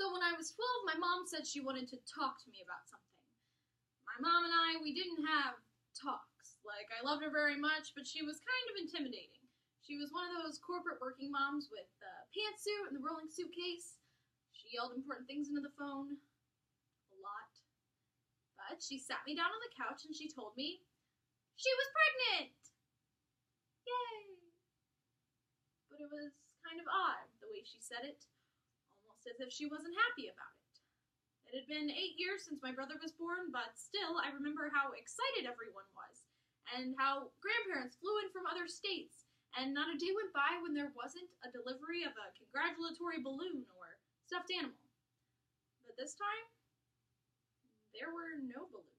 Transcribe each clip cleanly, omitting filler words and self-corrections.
So when I was 12, my mom said she wanted to talk to me about something. My mom and I, we didn't have talks. Like, I loved her very much, but she was kind of intimidating. She was one of those corporate working moms with the pantsuit and the rolling suitcase. She yelled important things into the phone. A lot. But she sat me down on the couch and she told me she was pregnant! Yay! But it was kind of odd, the way she said it. Almost as if she wasn't happy about it. It had been 8 years since my brother was born, but still, I remember how excited everyone was, and how grandparents flew in from other states, and not a day went by when there wasn't a delivery of a congratulatory balloon or stuffed animal. But this time, there were no balloons.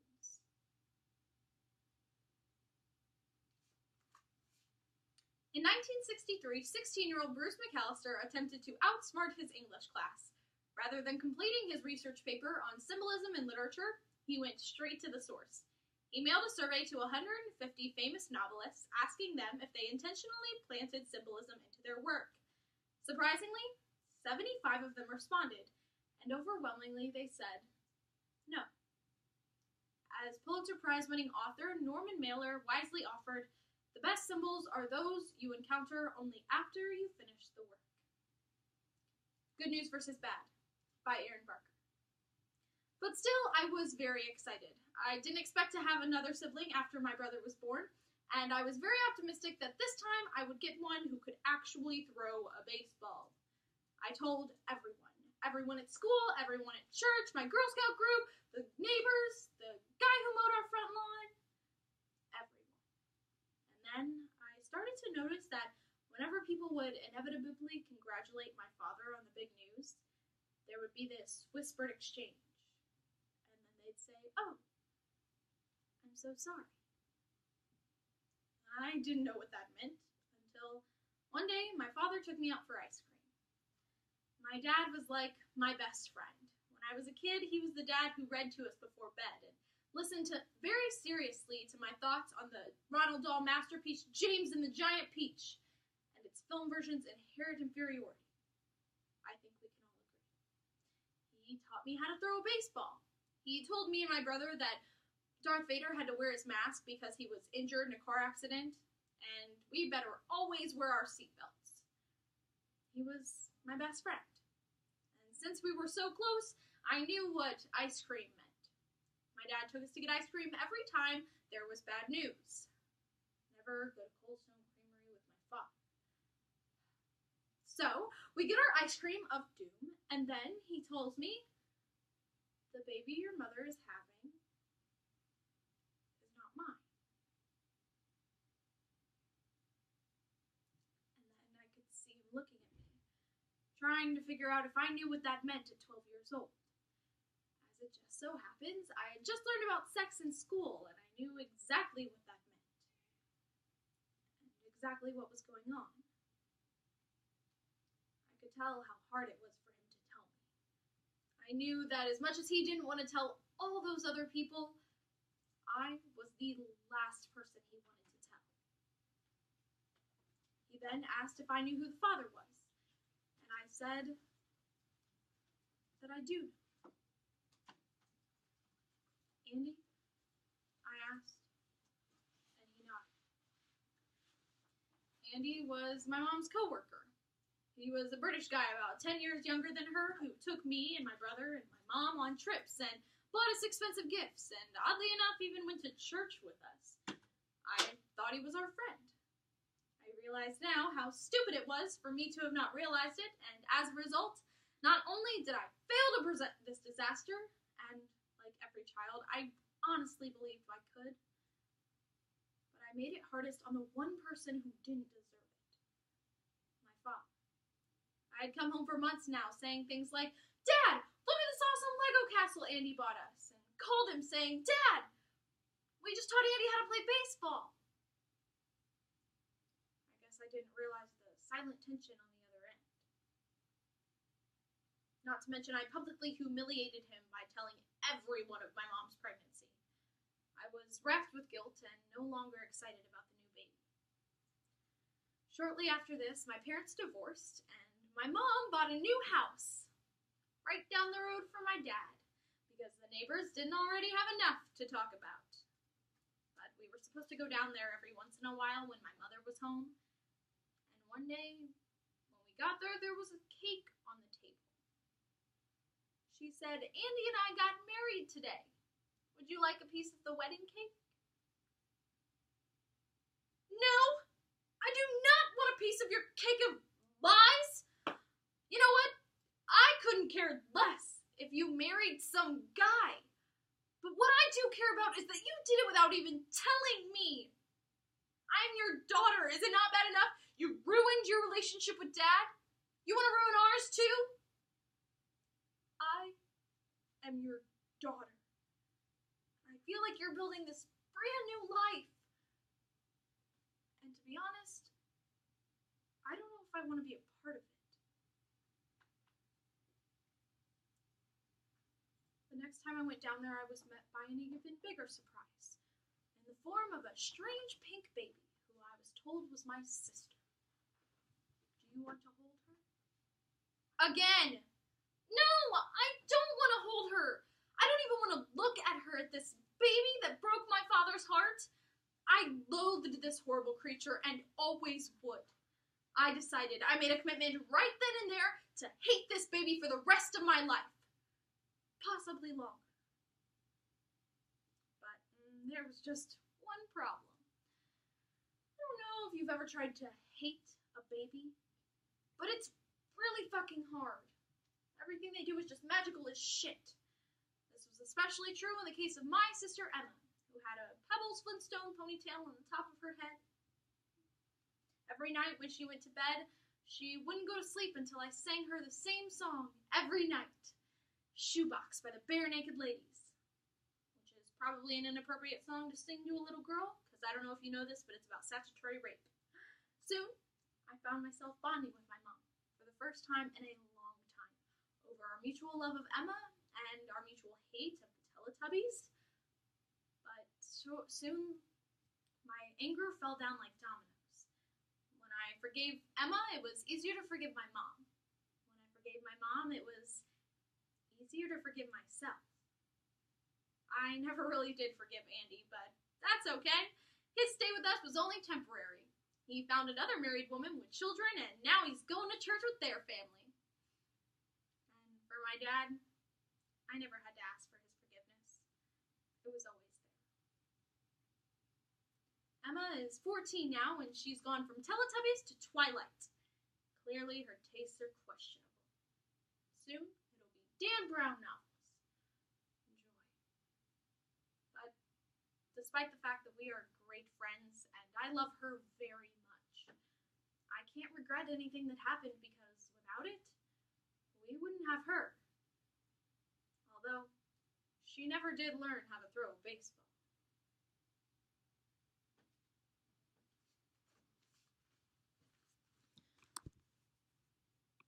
In 1963, 16-year-old Bruce McAllister attempted to outsmart his English class. Rather than completing his research paper on symbolism in literature, he went straight to the source. He mailed a survey to 150 famous novelists, asking them if they intentionally planted symbolism into their work. Surprisingly, 75 of them responded, and overwhelmingly they said no. As Pulitzer Prize-winning author Norman Mailer wisely offered, the best symbols are those you encounter only after you finish the work. Good News versus Bad by Aaron Barker. But still, I was very excited. I didn't expect to have another sibling after my brother was born, and I was very optimistic that this time I would get one who could actually throw a baseball. I told everyone at school, everyone at church, my Girl Scout group, the neighbors, the guy who mowed our front lawn, everyone. And then I started to notice that whenever people would inevitably congratulate my father on the big news, there would be this whispered exchange. And then they'd say, "Oh, I'm so sorry." I didn't know what that meant until one day my father took me out for ice cream. My dad was like my best friend. When I was a kid, he was the dad who read to us before bed and listened very seriously to my thoughts on the Ronald Dahl masterpiece James and the Giant Peach and its film version's inherent inferiority. I think we can all agree. He taught me how to throw a baseball. He told me and my brother that Darth Vader had to wear his mask because he was injured in a car accident, and we better always wear our seatbelts. He was my best friend. And since we were so close, I knew what ice cream meant. My dad took us to get ice cream every time there was bad news. Never go to Cold Stone Creamery with my father. So, we get our ice cream of doom, and then he tells me, "The baby your mother is having is not mine." And then I could see him looking at me, trying to figure out if I knew what that meant at 12 years old. As it just so happens, I had just learned about sex in school, and I knew exactly what that meant. And exactly what was going on. I could tell how hard it was for him to tell me. I knew that as much as he didn't want to tell all those other people, I was the last person he wanted to tell. He then asked if I knew who the father was, and I said that I do. "Andy?" I asked, and he nodded. Andy was my mom's coworker. He was a British guy about 10 years younger than her who took me and my brother and my mom on trips and bought us expensive gifts and, oddly enough, even went to church with us. I thought he was our friend. I realize now how stupid it was for me to have not realized it, and as a result, not only did I fail to present this disaster, and like every child, I honestly believed I could, but I made it hardest on the one person who didn't deserve it. My father. I had come home for months now saying things like, "Dad, look at this awesome Lego castle Andy bought us," and called him saying, "Dad, we just taught Andy how to play baseball." I guess I didn't realize the silent tension on the other end. Not to mention I publicly humiliated him by telling everyone of my mom's pregnancy. I was racked with guilt and no longer excited about the new baby. Shortly after this, my parents divorced, and my mom bought a new house. right down the road from my dad, because the neighbors didn't already have enough to talk about. But we were supposed to go down there every once in a while when my mother was home. And one day, when we got there was a cake on the table. She said, "Andy and I got married today. Would you like a piece of the wedding cake?" "No, I do not want a piece of your cake of lies. You know what? I couldn't care less if you married some guy. But what I do care about is that you did it without even telling me. I'm your daughter. Is it not bad enough you ruined your relationship with Dad? You want to ruin ours too? I am your daughter. I feel like you're building this brand new life. And to be honest, I don't know if I want to be a part of it." The next time I went down there, I was met by an even bigger surprise, in the form of a strange pink baby who I was told was my sister. "Do you want to hold her?" Again! "No, I don't want to hold her. I don't even want to look at her, at this baby that broke my father's heart. I loathed this horrible creature and always would. I decided, I made a commitment right then and there to hate this baby for the rest of my life. Possibly longer. But there was just one problem. I don't know if you've ever tried to hate a baby, but it's really fucking hard. Everything they do is just magical as shit. This was especially true in the case of my sister Emma, who had a Pebbles Flintstone ponytail on the top of her head. Every night when she went to bed, she wouldn't go to sleep until I sang her the same song every night, "Shoebox" by the Bare Naked Ladies, which is probably an inappropriate song to sing to a little girl, because I don't know if you know this, but it's about statutory rape. Soon, I found myself bonding with my mom for the first time in a long time over our mutual love of Emma and our mutual hate of the Teletubbies. But soon, my anger fell down like dominoes. When I forgave Emma, it was easier to forgive my mom. When I forgave my mom, it was easier to forgive myself. I never really did forgive Andy, but that's okay. His stay with us was only temporary. He found another married woman with children, and now he's going to church with their family. And for my dad, I never had to ask for his forgiveness. It was always there. Emma is 14 now, and she's gone from Teletubbies to Twilight. Clearly, her tastes are questionable. Soon, it'll be Dan Brown novels. Enjoy. But despite the fact that we are great friends, and I love her very much, I can't regret anything that happened, because without it, we wouldn't have her. Although, she never did learn how to throw a baseball.